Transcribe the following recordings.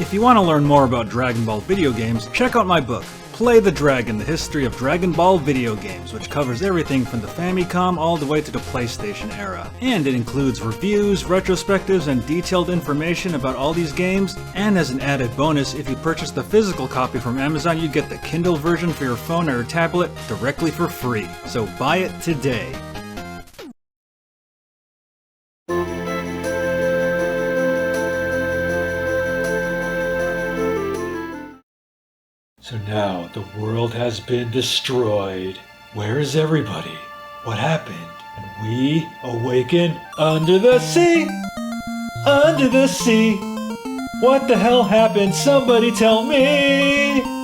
If you want to learn more about Dragon Ball video games, check out my book, Play the Dragon, the History of Dragon Ball Video Games, which covers everything from the Famicom all the way to the PlayStation era. And it includes reviews, retrospectives, and detailed information about all these games. And as an added bonus, if you purchase the physical copy from Amazon, you get the Kindle version for your phone or tablet directly for free. So buy it today. So now the world has been destroyed. Where is everybody? What happened? And we awaken under the sea! Under the sea! What the hell happened? Somebody tell me!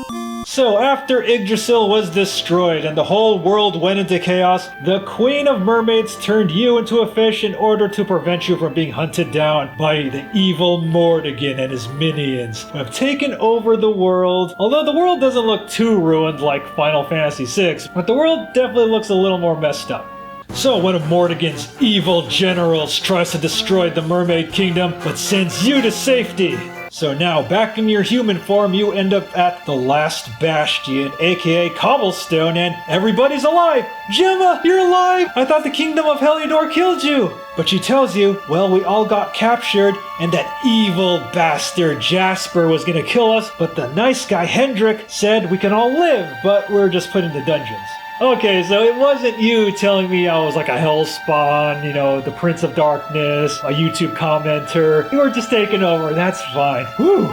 So after Yggdrasil was destroyed and the whole world went into chaos, the Queen of Mermaids turned you into a fish in order to prevent you from being hunted down by the evil Mordegon and his minions, who have taken over the world. Although the world doesn't look too ruined like Final Fantasy VI, but the world definitely looks a little more messed up. So one of Mordegon's evil generals tries to destroy the Mermaid Kingdom, but sends you to safety. So now, back in your human form, you end up at the last bastion, aka Cobblestone, and everybody's alive! Gemma, you're alive! I thought the kingdom of Heliodor killed you! But she tells you, well, we all got captured, and that evil bastard Jasper was gonna kill us, but the nice guy Hendrik said we can all live, but we're just put into dungeons. Okay, so it wasn't you telling me I was like a hellspawn, you know, the Prince of Darkness, a YouTube commenter. You were just taking over, that's fine. Whew,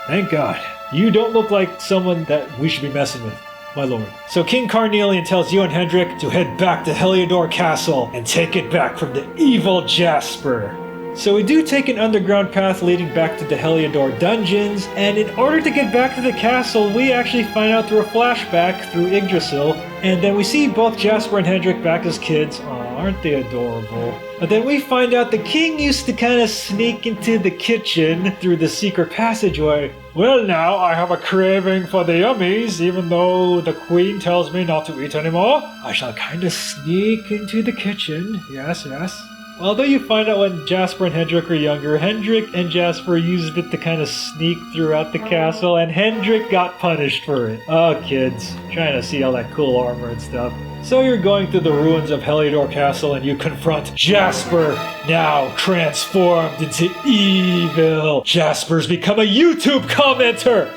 thank God. You don't look like someone that we should be messing with, my lord. So King Carnelian tells you and Hendrik to head back to Heliodor Castle and take it back from the evil Jasper. So we do take an underground path leading back to the Heliodor dungeons, and in order to get back to the castle, we actually find out through a flashback through Yggdrasil, and then we see both Jasper and Hendrik back as kids. Aw, aren't they adorable? But then we find out the king used to kind of sneak into the kitchen through the secret passageway. Well, now I have a craving for the yummies, even though the queen tells me not to eat anymore. I shall kind of sneak into the kitchen. Yes, yes. Although you find out when Jasper and Hendrik are younger, Hendrik and Jasper used it to kind of sneak throughout the castle, and Hendrik got punished for it. Oh, kids, trying to see all that cool armor and stuff. So you're going through the ruins of Heliodor Castle and you confront Jasper, now transformed into evil. Jasper's become a YouTube commenter!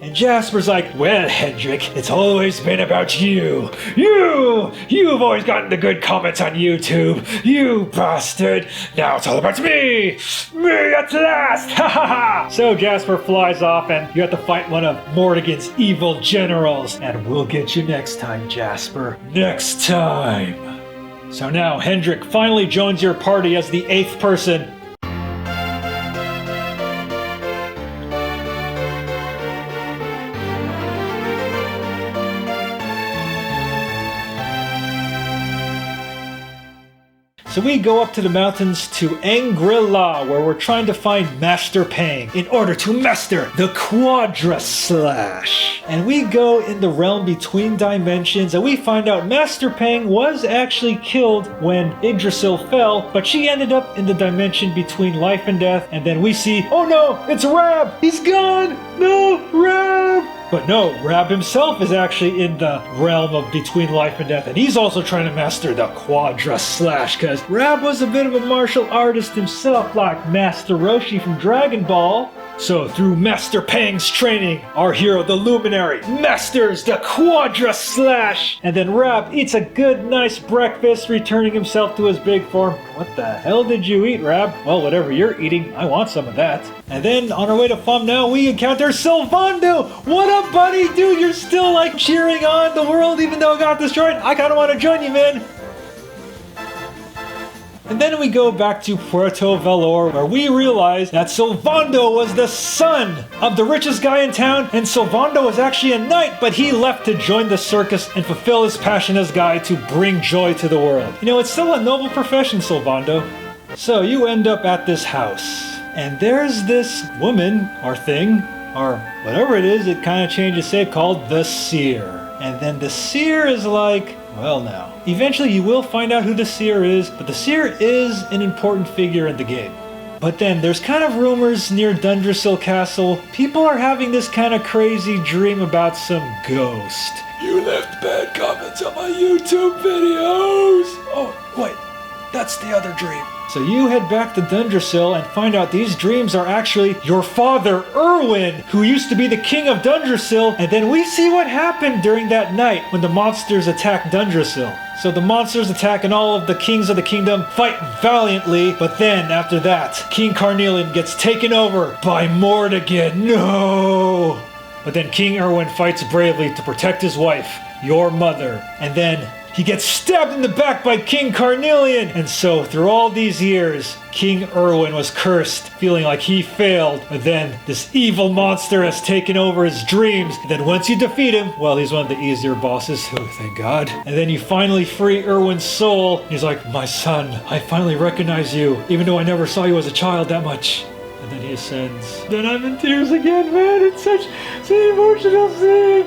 And Jasper's like, well, Hendrik, it's always been about you. You've always gotten the good comments on YouTube. You bastard. Now it's all about me. Me at last. Ha ha ha. So Jasper flies off and you have to fight one of Mordegon's evil generals. And we'll get you next time, Jasper. Next time. So now Hendrik finally joins your party as the 8th person. So we go up to the mountains to Angri-La, where we're trying to find Master Pang in order to master the Quadra Slash. And we go in the realm between dimensions and we find out Master Pang was actually killed when Yggdrasil fell, but she ended up in the dimension between life and death. And then we see, oh no, it's Rab! He's gone! No, Rab! But no, Rab himself is actually in the realm of between life and death, and he's also trying to master the Quadra Slash, because Rab was a bit of a martial artist himself, like Master Roshi from Dragon Ball. So through Master Pang's training, our hero, the Luminary, masters the Quadra Slash! And then Rab eats a good, nice breakfast, returning himself to his big form. What the hell did you eat, Rab? Well, whatever you're eating, I want some of that. And then, on our way to Fumno, we encounter Sylvando! What up, buddy? Dude, you're still, like, cheering on the world even though it got destroyed? I kinda wanna join you, man! And then we go back to Puerto Valor, where we realize that Sylvando was the son of the richest guy in town, and Sylvando was actually a knight, but he left to join the circus and fulfill his passion as guy to bring joy to the world. You know, it's still a noble profession, Sylvando. So you end up at this house, and there's this woman, or thing, or whatever it is, it kind of changes shape, called the Seer. And then the Seer is like, well now. Eventually you will find out who the Seer is, but the Seer is an important figure in the game. But then there's kind of rumors near Dundrasil Castle. People are having this kind of crazy dream about some ghost. You left bad comments on my YouTube videos! Oh, wait, that's the other dream. So you head back to Dundrasil and find out these dreams are actually your father, Erwin, who used to be the king of Dundrasil, and then we see what happened during that night when the monsters attacked Dundrasil. So the monsters attack and all of the kings of the kingdom fight valiantly, but then after that, King Carnelian gets taken over by Mordegon. No! But then King Erwin fights bravely to protect his wife, your mother, and then he gets stabbed in the back by King Carnelian! And so, through all these years, King Erwin was cursed, feeling like he failed. But then, this evil monster has taken over his dreams. And then once you defeat him, well, he's one of the easier bosses. Oh, thank God. And then you finally free Erwin's soul. He's like, my son, I finally recognize you, even though I never saw you as a child that much. And then he ascends. Then I'm in tears again, man. It's such an emotional scene.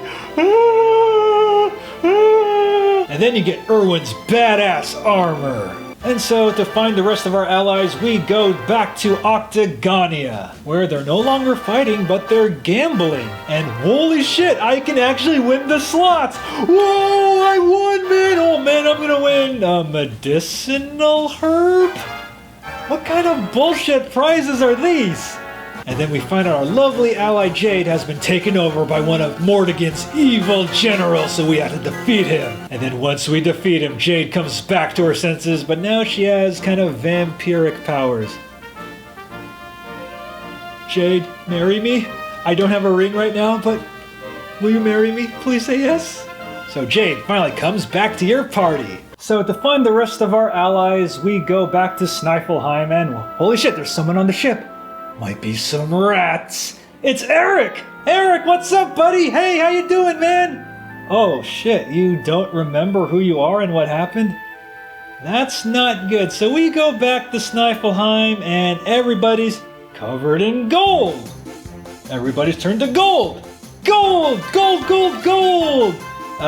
And then you get Erwin's badass armor. And so, to find the rest of our allies, we go back to Octagonia, where they're no longer fighting, but they're gambling. And holy shit, I can actually win the slots! Whoa, I won, man! Oh man, I'm gonna win a medicinal herb? What kind of bullshit prizes are these? And then we find out our lovely ally Jade has been taken over by one of Mordegon's evil generals, so we have to defeat him. And then once we defeat him, Jade comes back to her senses, but now she has kind of vampiric powers. Jade, marry me? I don't have a ring right now, but will you marry me? Please say yes. So Jade finally comes back to your party. So to find the rest of our allies, we go back to Snifelheim and holy shit, there's someone on the ship. Might be some rats. It's Eric! Eric, what's up, buddy? Hey, how you doing, man? Oh shit, you don't remember who you are and what happened? That's not good. So we go back to Snifelheim and everybody's covered in gold. Everybody's turned to gold. Gold! Gold, gold, gold!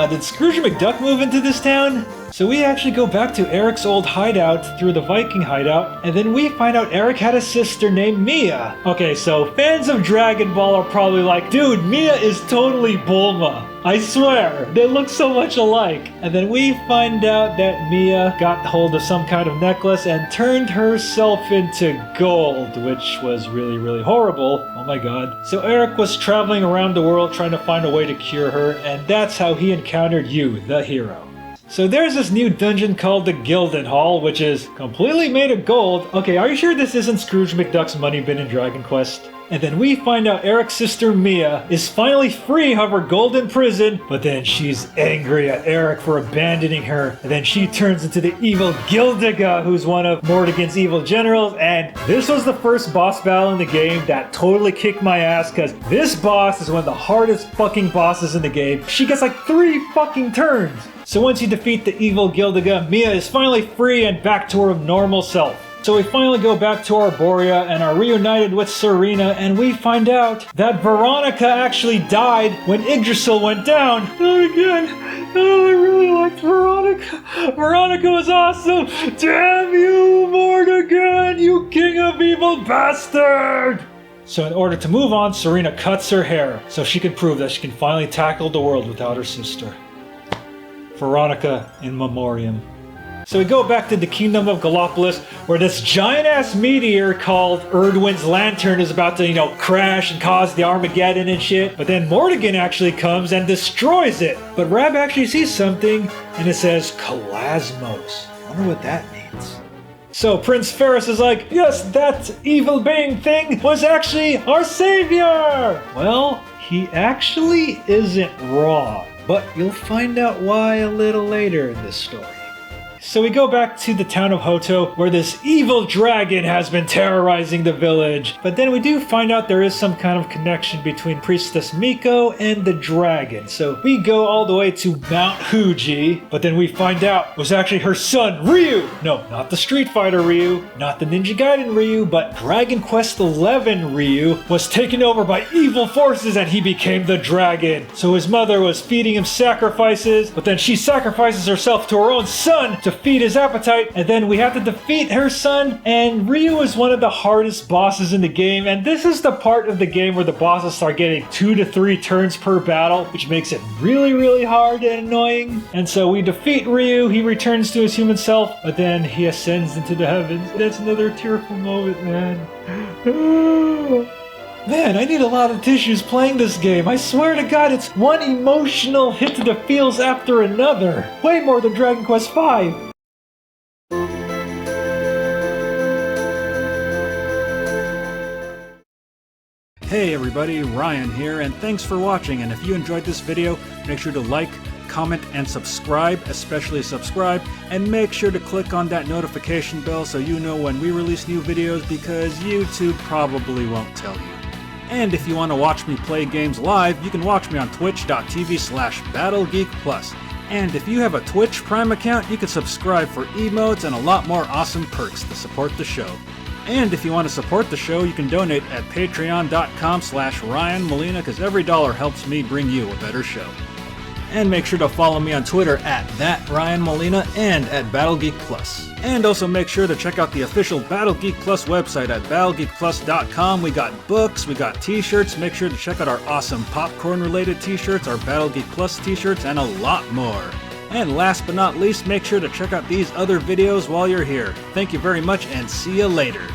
Did Scrooge McDuck move into this town? So we actually go back to Eric's old hideout through the Viking hideout, and then we find out Eric had a sister named Mia. Okay, so fans of Dragon Ball are probably like, dude, Mia is totally Bulma. I swear, they look so much alike. And then we find out that Mia got hold of some kind of necklace and turned herself into gold, which was really, really horrible. Oh my god. So Eric was traveling around the world trying to find a way to cure her, and that's how he encountered you, the hero. So there's this new dungeon called the Gilded Hall, which is completely made of gold. Okay, are you sure this isn't Scrooge McDuck's money bin in Dragon Quest? And then we find out Eric's sister Mia is finally free of her golden prison, but then she's angry at Eric for abandoning her. And then she turns into the evil Gildiga, who's one of Mordegon's evil generals. And this was the first boss battle in the game that totally kicked my ass, because this boss is one of the hardest fucking bosses in the game. She gets like 3 fucking turns. So once you defeat the evil Gildiga, Mia is finally free and back to her normal self. So we finally go back to Arborea and are reunited with Serena, and we find out that Veronica actually died when Yggdrasil went down. Not again. Oh, I really liked Veronica. Veronica was awesome. Damn you, Mordegon, you king of evil bastard! So in order to move on, Serena cuts her hair so she can prove that she can finally tackle the world without her sister. Veronica in memoriam. So we go back to the Kingdom of Gallopolis, where this giant-ass meteor called Erdwin's Lantern is about to, crash and cause the Armageddon and shit. But then Mordegon actually comes and destroys it. But Rab actually sees something, and it says Kalasmos. I wonder what that means. So Prince Ferris is like, yes, that evil being thing was actually our savior! Well, he actually isn't wrong. But you'll find out why a little later in this story. So we go back to the town of Hoto, where this evil dragon has been terrorizing the village. But then we do find out there is some kind of connection between Priestess Miko and the dragon. So we go all the way to Mount Fuji, but then we find out it was actually her son, Ryu! No, not the Street Fighter Ryu, not the Ninja Gaiden Ryu, but Dragon Quest XI Ryu was taken over by evil forces and he became the dragon. So his mother was feeding him sacrifices, but then she sacrifices herself to her own son to feed his appetite, and then we have to defeat her son, and Ryu is one of the hardest bosses in the game, and this is the part of the game where the bosses start getting 2 to 3 turns per battle, which makes it really hard and annoying. And so we defeat Ryu, he returns to his human self, but then he ascends into the heavens. That's another tearful moment, man. Man, I need a lot of tissues playing this game. I swear to God, it's one emotional hit to the feels after another. Way more than Dragon Quest V. Hey everybody, Ryan here, and thanks for watching. And if you enjoyed this video, make sure to like, comment, and subscribe, especially subscribe, and make sure to click on that notification bell so you know when we release new videos, because YouTube probably won't tell you. And if you want to watch me play games live, you can watch me on twitch.tv/BattleGeekPlus. And if you have a Twitch Prime account, you can subscribe for emotes and a lot more awesome perks to support the show. And if you want to support the show, you can donate at patreon.com/Ryan Molina, because every dollar helps me bring you a better show. And make sure to follow me on Twitter at @RyanMolina and at BattleGeekPlus. And also make sure to check out the official Battle Geek Plus website at BattleGeekPlus.com. We got books, we got t-shirts. Make sure to check out our awesome popcorn-related t-shirts, our Battle Geek Plus t-shirts, and a lot more. And last but not least, make sure to check out these other videos while you're here. Thank you very much, and see you later.